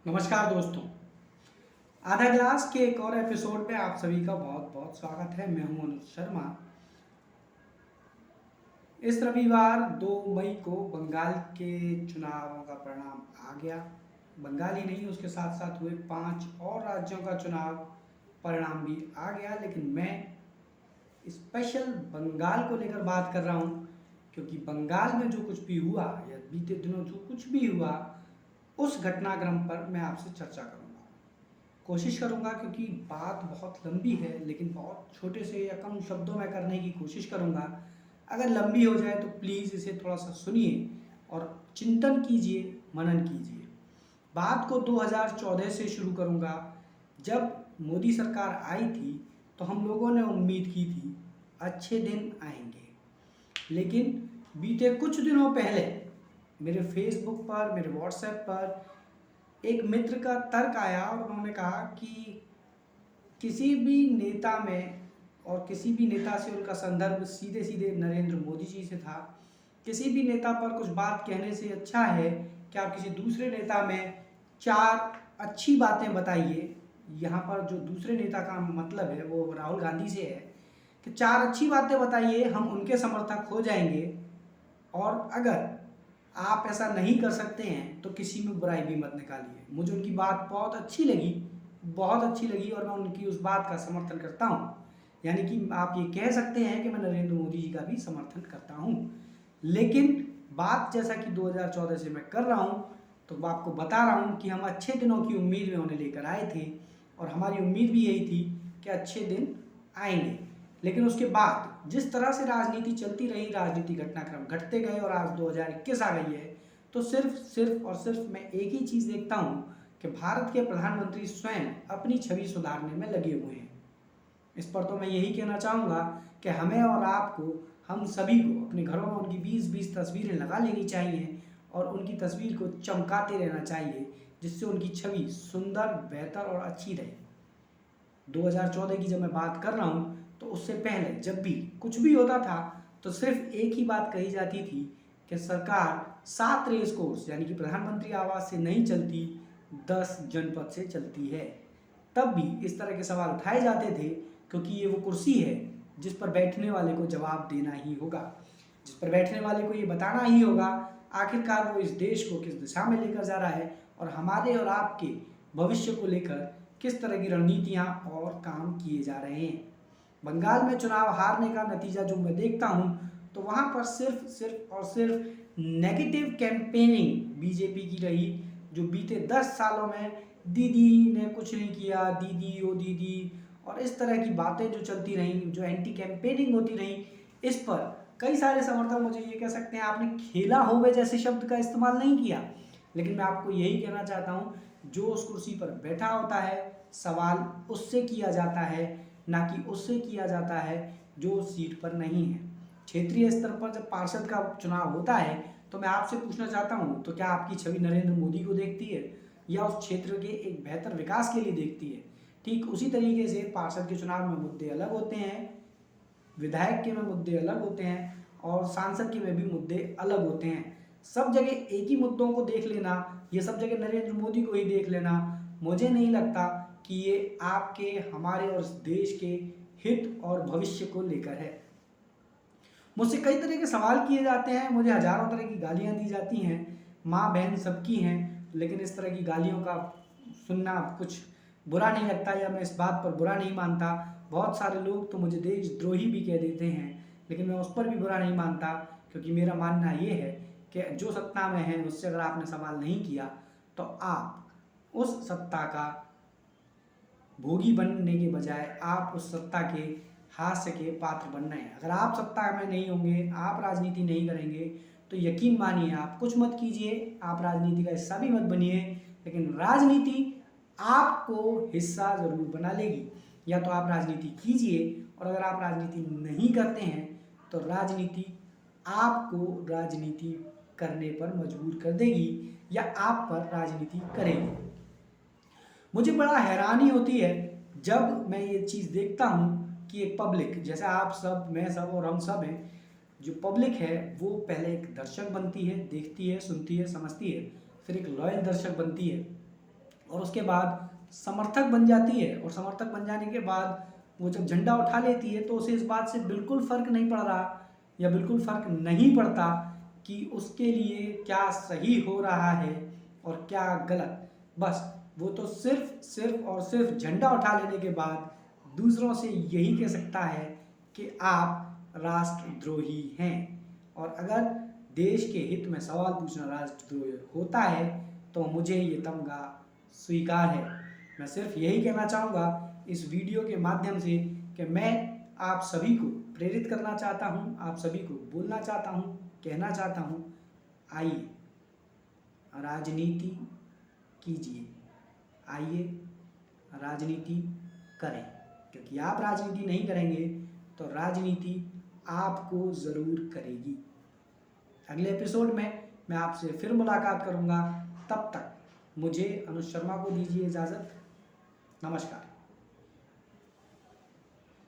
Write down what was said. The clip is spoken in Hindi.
नमस्कार दोस्तों। आधा ग्लास के एक और एपिसोड में आप सभी का बहुत बहुत स्वागत है। मैं हूं अनुज शर्मा। इस रविवार 2 मई को बंगाल के चुनावों का परिणाम आ गया। बंगाल ही नहीं, उसके साथ साथ हुए 5 और राज्यों का चुनाव परिणाम भी आ गया। लेकिन मैं स्पेशल बंगाल को लेकर बात कर रहा हूं, क्योंकि बंगाल में जो कुछ भी हुआ या बीते दिनों जो कुछ भी हुआ, उस घटनाक्रम पर मैं आपसे चर्चा करूंगा। कोशिश करूंगा, क्योंकि बात बहुत लंबी है, लेकिन बहुत छोटे से या कम शब्दों में करने की कोशिश करूंगा। अगर लंबी हो जाए तो प्लीज़ इसे थोड़ा सा सुनिए और चिंतन कीजिए, मनन कीजिए। बात को 2014 से शुरू करूंगा। जब मोदी सरकार आई थी तो हम लोगों ने उम्मीद की थी अच्छे दिन आएंगे। लेकिन बीते कुछ दिनों पहले मेरे फेसबुक पर, मेरे व्हाट्सएप पर एक मित्र का तर्क आया और उन्होंने कहा कि किसी भी नेता में और किसी भी नेता से उनका संदर्भ सीधे सीधे नरेंद्र मोदी जी से था। किसी भी नेता पर कुछ बात कहने से अच्छा है कि आप किसी दूसरे नेता में 4 अच्छी बातें बताइए। यहाँ पर जो दूसरे नेता का मतलब है वो राहुल गांधी से है कि 4 अच्छी बातें बताइए, हम उनके समर्थक हो जाएंगे। और अगर आप ऐसा नहीं कर सकते हैं तो किसी में बुराई भी मत निकालिए। मुझे उनकी बात बहुत अच्छी लगी, बहुत अच्छी लगी, और मैं उनकी उस बात का समर्थन करता हूँ। यानी कि आप ये कह सकते हैं कि मैं नरेंद्र मोदी जी का भी समर्थन करता हूँ। लेकिन बात जैसा कि 2014 से मैं कर रहा हूँ, तो आपको बता रहा हूँ कि हम अच्छे दिनों की उम्मीद में उन्हें लेकर आए थे, और हमारी उम्मीद भी यही थी कि अच्छे दिन आएंगे। लेकिन उसके बाद जिस तरह से राजनीति चलती रही, राजनीति घटनाक्रम घटते गए और आज 2021 आ गई है, तो सिर्फ मैं एक ही चीज़ देखता हूँ कि भारत के प्रधानमंत्री स्वयं अपनी छवि सुधारने में लगे हुए हैं। इस पर तो मैं यही कहना चाहूँगा कि हमें और आपको, हम सभी को अपने घरों में उनकी 20-20 तस्वीरें लगा लेनी चाहिए और उनकी तस्वीर को चमकाते रहना चाहिए, जिससे उनकी छवि सुंदर, बेहतर और अच्छी रहे। 2014 की जब मैं बात कर रहा हूँ, तो उससे पहले जब भी कुछ भी होता था तो सिर्फ एक ही बात कही जाती थी कि सरकार 7 रेस कोर्स यानी कि प्रधानमंत्री आवास से नहीं चलती, 10 जनपद से चलती है। तब भी इस तरह के सवाल उठाए जाते थे, क्योंकि ये वो कुर्सी है जिस पर बैठने वाले को जवाब देना ही होगा, जिस पर बैठने वाले को ये बताना ही होगा आखिरकार वो इस देश को किस दिशा में लेकर जा रहा है और हमारे और आपके भविष्य को लेकर किस तरह की रणनीतियाँ और काम किए जा रहे हैं। बंगाल में चुनाव हारने का नतीजा जो मैं देखता हूँ, तो वहाँ पर सिर्फ नेगेटिव कैंपेनिंग बीजेपी की रही, जो बीते 10 सालों में दीदी ने कुछ नहीं किया, दीदी ओ दीदी, और इस तरह की बातें जो चलती रहीं, जो एंटी कैंपेनिंग होती रही, इस पर कई सारे समर्थक मुझे ये कह सकते हैं आपने खेला होवे जैसे शब्द का इस्तेमाल नहीं किया। लेकिन मैं आपको यही कहना चाहता हूँ, जो उस कुर्सी पर बैठा होता है सवाल उससे किया जाता है, ना कि उससे किया जाता है जो उस सीट पर नहीं है। क्षेत्रीय स्तर पर जब पार्षद का चुनाव होता है तो मैं आपसे पूछना चाहता हूँ, तो क्या आपकी छवि नरेंद्र मोदी को देखती है या उस क्षेत्र के एक बेहतर विकास के लिए देखती है? ठीक उसी तरीके से पार्षद के चुनाव में मुद्दे अलग होते हैं, विधायक के में मुद्दे अलग होते हैं, और सांसद के में भी मुद्दे अलग होते हैं। सब जगह एक ही मुद्दों को देख लेना, ये सब जगह नरेंद्र मोदी को ही देख लेना, मुझे नहीं लगता कि ये आपके, हमारे और इस देश के हित और भविष्य को लेकर है। मुझसे कई तरह के सवाल किए जाते हैं, मुझे हजारों तरह की गालियां दी जाती हैं, माँ बहन सबकी हैं, लेकिन इस तरह की गालियों का सुनना कुछ बुरा नहीं लगता, या मैं इस बात पर बुरा नहीं मानता। बहुत सारे लोग तो मुझे देशद्रोही भी कह देते हैं, लेकिन मैं उस पर भी बुरा नहीं मानता, क्योंकि मेरा मानना ये है कि जो सत्ता में है उससे अगर आपने सवाल नहीं किया तो आप उस सत्ता का भोगी बनने के बजाय आप उस सत्ता के हास्य के पात्र बनना है। अगर आप सत्ता में नहीं होंगे, आप राजनीति नहीं करेंगे, तो यकीन मानिए आप कुछ मत कीजिए, आप राजनीति का हिस्सा भी मत बनिए, लेकिन राजनीति आपको हिस्सा जरूर बना लेगी। या तो आप राजनीति कीजिए, और अगर आप राजनीति नहीं करते हैं तो राजनीति आपको राजनीति करने पर मजबूर कर देगी या आप पर राजनीति करेगी। मुझे बड़ा हैरानी होती है जब मैं ये चीज़ देखता हूँ कि एक पब्लिक, जैसे आप सब, मैं सब और हम सब हैं, जो पब्लिक है वो पहले एक दर्शक बनती है, देखती है, सुनती है, समझती है, फिर एक लॉयल दर्शक बनती है, और उसके बाद समर्थक बन जाती है, और समर्थक बन जाने के बाद वो जब झंडा उठा लेती है तो उसे इस बात से बिल्कुल फ़र्क नहीं पड़ रहा या बिल्कुल फ़र्क नहीं पड़ता कि उसके लिए क्या सही हो रहा है और क्या गलत। बस वो तो सिर्फ और सिर्फ झंडा उठा लेने के बाद दूसरों से यही कह सकता है कि आप राष्ट्रद्रोही हैं। और अगर देश के हित में सवाल पूछना राष्ट्रद्रोही होता है तो मुझे ये तमगा स्वीकार है। मैं सिर्फ यही कहना चाहूँगा इस वीडियो के माध्यम से कि मैं आप सभी को प्रेरित करना चाहता हूँ, आप सभी को बोलना चाहता हूँ, कहना चाहता हूँ, आइए राजनीति कीजिए, आइए राजनीति करें, क्योंकि आप राजनीति नहीं करेंगे तो राजनीति आपको ज़रूर करेगी। अगले एपिसोड में मैं आपसे फिर मुलाकात करूँगा। तब तक मुझे अनुज शर्मा को दीजिए इजाज़त। नमस्कार।